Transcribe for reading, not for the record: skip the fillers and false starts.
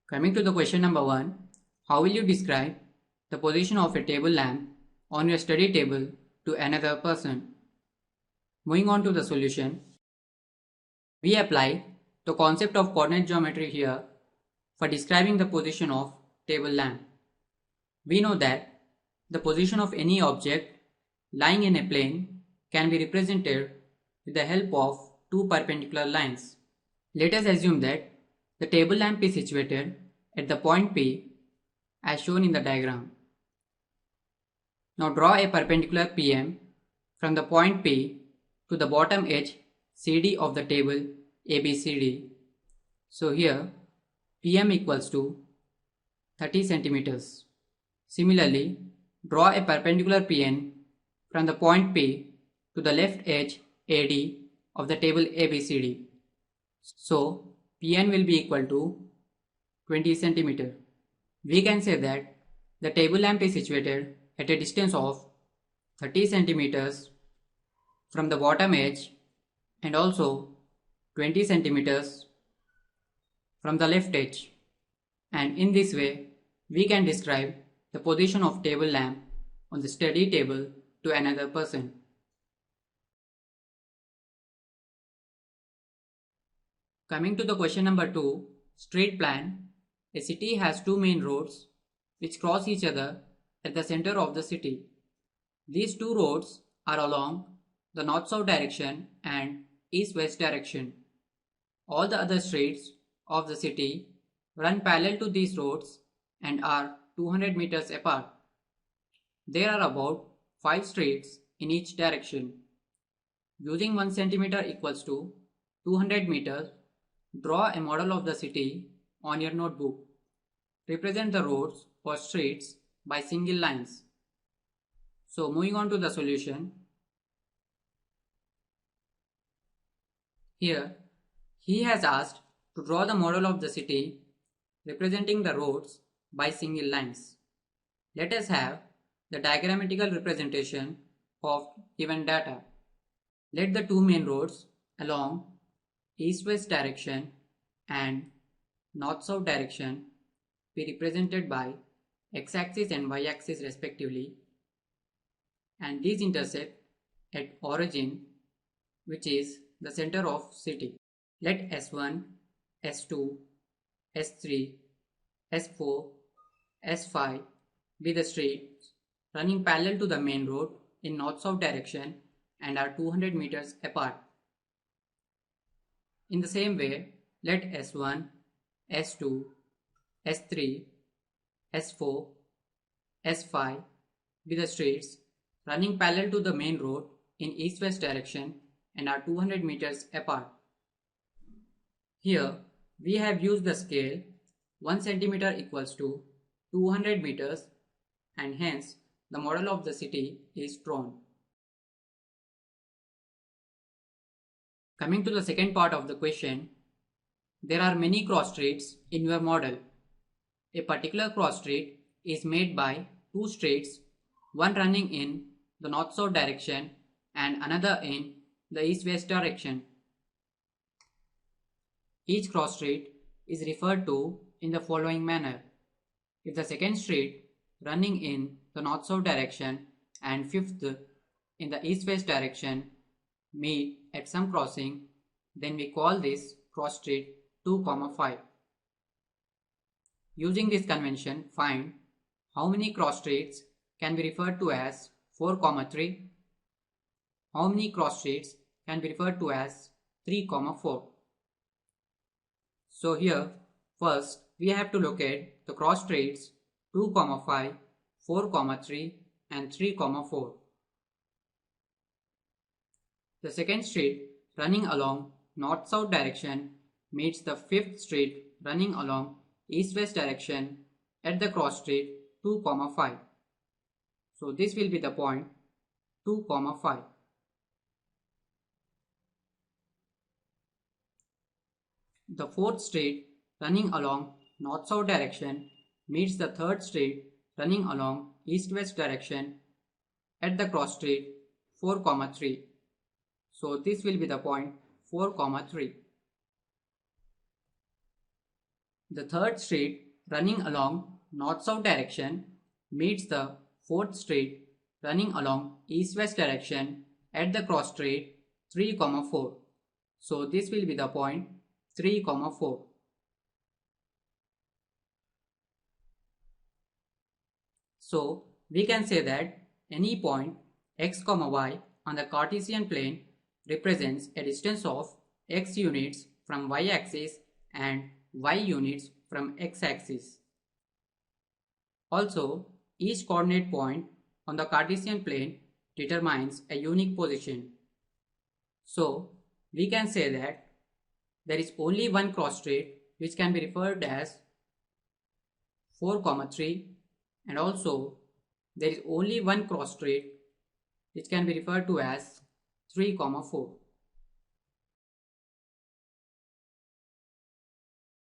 Coming to the question number 1, how will you describe the position of a table lamp on your study table to another person? Moving on to the solution, we apply the concept of coordinate geometry here for describing the position of table lamp. We know that the position of any object lying in a plane can be represented with the help of two perpendicular lines. Let us assume that the table lamp is situated at the point P as shown in the diagram. Now draw a perpendicular PM from the point P to the bottom edge CD of the table ABCD. So here PM equals to 30 centimeters. Similarly, draw a perpendicular PN from the point P to the left edge AD of the table ABCD. So PN will be equal to 20 centimeter. We can say that the table lamp is situated at a distance of 30 centimeters from the bottom edge and also 20 centimeters from the left edge. And in this way, we can describe the position of table lamp on the study table to another person. Coming to the question number 2, street plan. A city has two main roads which cross each other at the center of the city. These two roads are along the north-south direction and east-west direction. All the other streets of the city run parallel to these roads and are 200 meters apart. There are about 5 streets in each direction. Using 1 centimeter equals to 200 meters, draw a model of the city on your notebook. Represent the roads or streets by single lines. So moving on to the solution. Here, he has asked to draw the model of the city representing the roads by single lines. Let us have the diagrammatical representation of given data. Let the two main roads along east-west direction and north-south direction be represented by x-axis and y-axis respectively, and these intersect at origin, which is the center of city. Let S1, S2, S3, S4, S5 be the streets running parallel to the main road in north-south direction and are 200 meters apart. In the same way, let S1, S2, S3, S4, S5 be the streets running parallel to the main road in east-west direction and are 200 meters apart. Here, we have used the scale 1 centimeter equals to 200 meters and hence the model of the city is drawn. Coming to the second part of the question, there are many cross streets in your model. A particular cross street is made by two streets, one running in the north-south direction and another in the east-west direction. Each cross street is referred to in the following manner. If the second street running in the north-south direction and fifth in the east-west direction meet at some crossing, then we call this cross street 2, 5. Using this convention, find how many cross streets can be referred to as 4, 3, how many cross streets can be referred to as 3, 4. So here, first we have to locate the cross streets 2, 5, 4, 3 and 3, 4. The second street running along north-south direction meets the fifth street running along east-west direction at the cross street 2, 5. So this will be the point 2, 5. The fourth street running along north-south direction meets the third street running along east-west direction at the cross street 4, 3. So this will be the point 4, 3. The third street running along north-south direction meets the fourth street running along east-west direction at the cross street 3, 4. So this will be the point 3, 4. So we can say that any point x, y on the Cartesian plane represents a distance of x units from y-axis and y units from x-axis. Also, each coordinate point on the Cartesian plane determines a unique position. So, we can say that there is only one cross street which can be referred as 4, 3, and also there is only one cross street which can be referred to as 3, 4.